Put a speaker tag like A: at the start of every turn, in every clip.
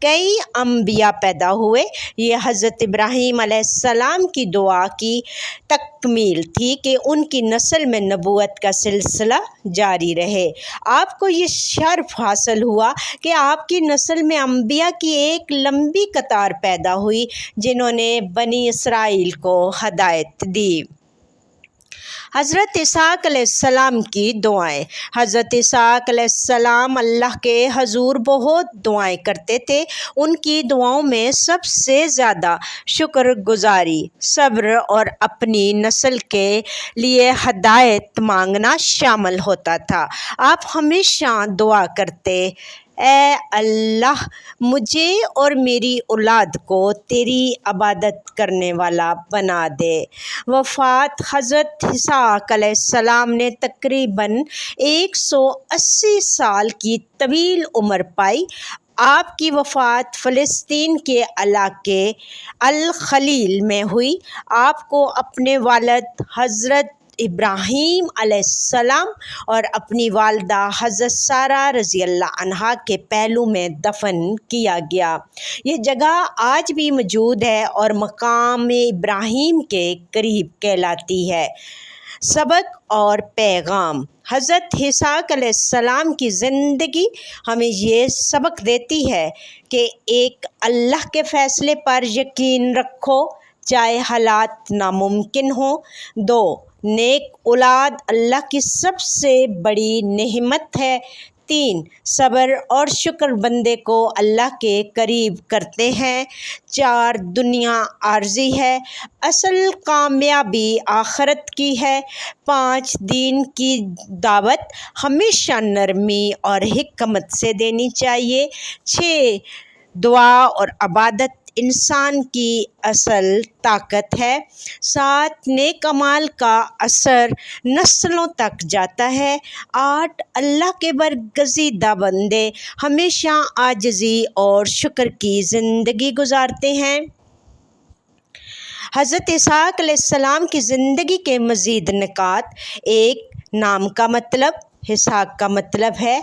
A: کئی انبیاء پیدا ہوئے۔ یہ حضرت ابراہیم علیہ السلام کی دعا کی تکمیل تھی کہ ان کی نسل میں نبوت کا سلسلہ جاری رہے۔ آپ کو یہ شرف حاصل ہوا کہ آپ کی نسل میں انبیاء کی ایک لمبی قطار پیدا ہوئی جنہوں نے بنی اسرائیل کو ہدایت دی۔ حضرت اسحاق علیہ السلام کی دعائیں۔ حضرت اسحاق علیہ السلام اللہ کے حضور بہت دعائیں کرتے تھے۔ ان کی دعاؤں میں سب سے زیادہ شکر گزاری، صبر اور اپنی نسل کے لیے ہدایت مانگنا شامل ہوتا تھا۔ آپ ہمیشہ دعا کرتے، اے اللہ مجھے اور میری اولاد کو تیری عبادت کرنے والا بنا دے۔ وفات۔ حضرت اسحاق علیہ السلام نے تقریباً 180 سال کی طویل عمر پائی۔ آپ کی وفات فلسطین کے علاقے الخلیل میں ہوئی۔ آپ کو اپنے والد حضرت ابراہیم علیہ السلام اور اپنی والدہ حضرت سارہ رضی اللہ عنہا کے پہلو میں دفن کیا گیا۔ یہ جگہ آج بھی موجود ہے اور مقام ابراہیم کے قریب کہلاتی ہے۔ سبق اور پیغام۔ حضرت اسحاق علیہ السلام کی زندگی ہمیں یہ سبق دیتی ہے کہ ایک اللہ کے فیصلے پر یقین رکھو چاہے حالات ناممکن ہوں۔ 2، نیک اولاد اللہ کی سب سے بڑی نعمت ہے۔ 3، صبر اور شکر بندے کو اللہ کے قریب کرتے ہیں۔ 4، دنیا عارضی ہے، اصل کامیابی آخرت کی ہے۔ 5، دین کی دعوت ہمیشہ نرمی اور حکمت سے دینی چاہیے۔ 6، دعا اور عبادت انسان کی اصل طاقت ہے۔ 7، نیک اعمال کا اثر نسلوں تک جاتا ہے۔ 8، اللہ کے برگزیدہ بندے ہمیشہ عاجزی اور شکر کی زندگی گزارتے ہیں۔ حضرت اسحاق علیہ السلام کی زندگی کے مزید نکات۔ 1، نام کا مطلب۔ اسحاق کا مطلب ہے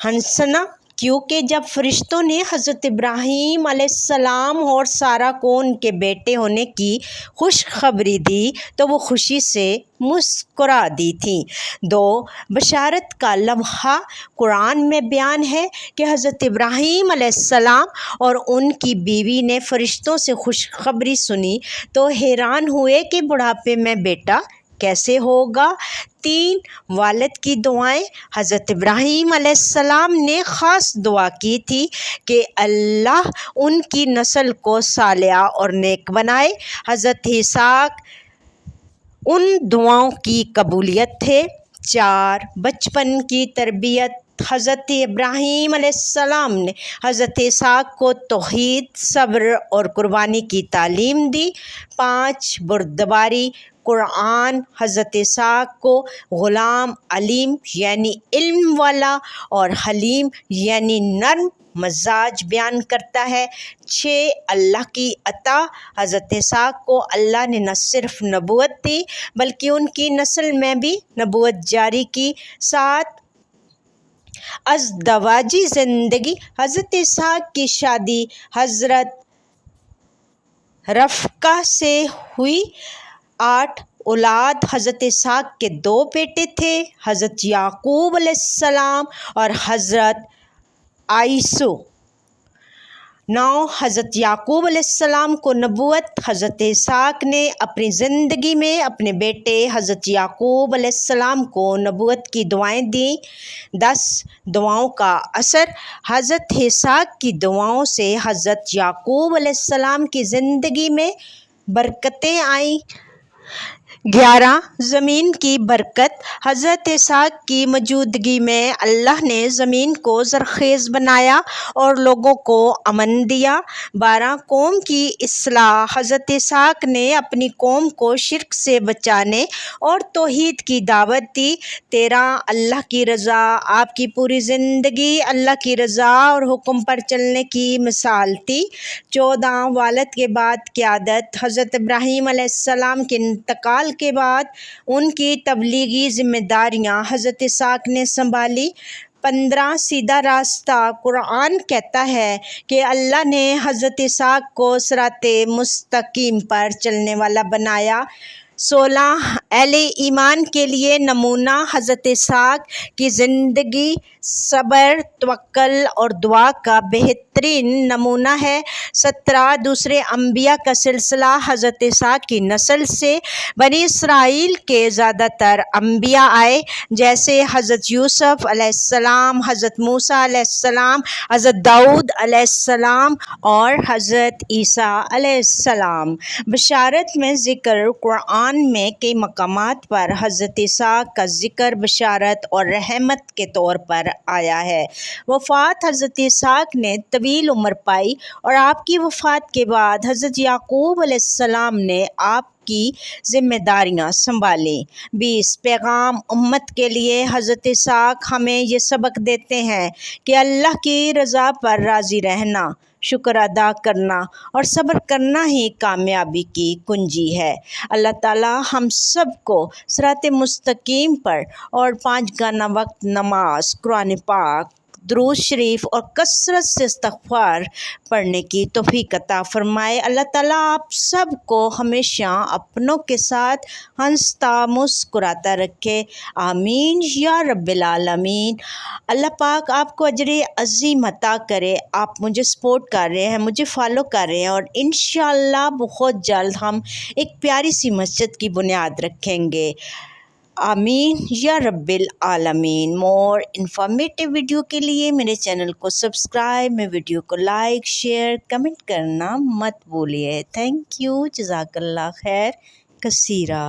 A: ہنسنا، کیونکہ جب فرشتوں نے حضرت ابراہیم علیہ السلام اور سارہ کو ان کے بیٹے ہونے کی خوشخبری دی تو وہ خوشی سے مسکرا دی تھیں۔ 2، بشارت کا لمحہ۔ قرآن میں بیان ہے کہ حضرت ابراہیم علیہ السلام اور ان کی بیوی نے فرشتوں سے خوشخبری سنی تو حیران ہوئے کہ بڑھاپے میں بیٹا کیسے ہوگا۔ 3، والد کی دعائیں۔ حضرت ابراہیم علیہ السلام نے خاص دعا کی تھی کہ اللہ ان کی نسل کو صالحہ اور نیک بنائے۔ حضرت اسحاق ان دعاؤں کی قبولیت تھے۔ 4، بچپن کی تربیت۔ حضرت ابراہیم علیہ السلام نے حضرت اسحاق کو توحید، صبر اور قربانی کی تعلیم دی۔ 5، بردباری۔ قرآن حضرت اسحاق کو غلام، علیم یعنی علم والا اور حلیم یعنی نرم مزاج بیان کرتا ہے۔ 6، اللہ کی عطا۔ حضرت اسحاق کو اللہ نے نہ صرف نبوت دی بلکہ ان کی نسل میں بھی نبوت جاری کی۔ 7، ازدواجی زندگی۔ حضرت اسحاق کی شادی حضرت رفقہ سے ہوئی۔ 8، اولاد۔ حضرت اسحاق کے 2 بیٹے تھے، حضرت یعقوب علیہ السلام اور حضرت عیسیٰ۔ 9، حضرت یعقوب علیہ السلام کو نبوت۔ حضرت اسحاق نے اپنی زندگی میں اپنے بیٹے حضرت یعقوب علیہ السلام کو نبوت کی دعائیں دیں۔ 10، دعاؤں کا اثر۔ حضرت اسحاق کی دعاؤں سے حضرت یعقوب علیہ السلام کی زندگی میں برکتیں آئیں۔ 11، زمین کی برکت۔ حضرت اسحاق کی موجودگی میں اللہ نے زمین کو زرخیز بنایا اور لوگوں کو امن دیا۔ 12، قوم کی اصلاح۔ حضرت اسحاق نے اپنی قوم کو شرک سے بچانے اور توحید کی دعوت دی۔ 13، اللہ کی رضا۔ آپ کی پوری زندگی اللہ کی رضا اور حکم پر چلنے کی مثال تھی۔ 14، والد کے بعد قیادت۔ حضرت ابراہیم علیہ السلام کے انتقال کے بعد ان کی تبلیغی ذمہ داریاں حضرت اسحاق نے سنبھالی۔ 15 سیدھا راستہ قرآن کہتا ہے کہ اللہ نے حضرت اسحاق کو صراط مستقیم پر چلنے والا بنایا۔ 16 اہل ایمان کے لیے نمونہ حضرت اسحاق کی زندگی صبر، توکل اور دعا کا بہترین نمونہ ہے۔ 17 دوسرے انبیاء کا سلسلہ حضرت اسحاق کی نسل سے بنی اسرائیل کے زیادہ تر انبیاء آئے، جیسے حضرت یوسف علیہ السلام، حضرت موسیٰ علیہ السلام، حضرت داؤد علیہ السلام اور حضرت عیسیٰ علیہ السلام۔ بشارت میں ذکر قرآن میں کئی مقامات پر حضرت اسحاق کا ذکر بشارت اور رحمت کے طور پر آیا ہے۔ وفات حضرت اسحاق نے طویل عمر پائی اور آپ کی وفات کے بعد حضرت یعقوب علیہ السلام نے آپ کی ذمہ داریاں سنبھالیں۔ 20 پیغام امت کے لیے حضرت اسحاق ہمیں یہ سبق دیتے ہیں کہ اللہ کی رضا پر راضی رہنا، شکر ادا کرنا اور صبر کرنا ہی کامیابی کی کنجی ہے۔ اللہ تعالیٰ ہم سب کو صراط مستقیم پر اور 5 گانا وقت نماز، قرآن پاک، درود شریف اور کثرت سے استغفار پڑھنے کی توفیق عطا فرمائے۔ اللہ تعالیٰ آپ سب کو ہمیشہ اپنوں کے ساتھ ہنستا مسکراتا رکھے، آمین یا رب العالمین۔ اللہ پاک آپ کو اجر عظیم عطا کرے۔ آپ مجھے سپورٹ کر رہے ہیں، مجھے فالو کر رہے ہیں اور انشاءاللہ بہت جلد ہم ایک پیاری سی مسجد کی بنیاد رکھیں گے، آمین یا رب العالمین۔ مور انفارمیٹیو ویڈیو کے لیے میرے چینل کو سبسکرائب، میں ویڈیو کو لائک، شیئر، کمنٹ کرنا مت بھولیے۔ تھینک یو، جزاک اللہ خیر کثیرہ۔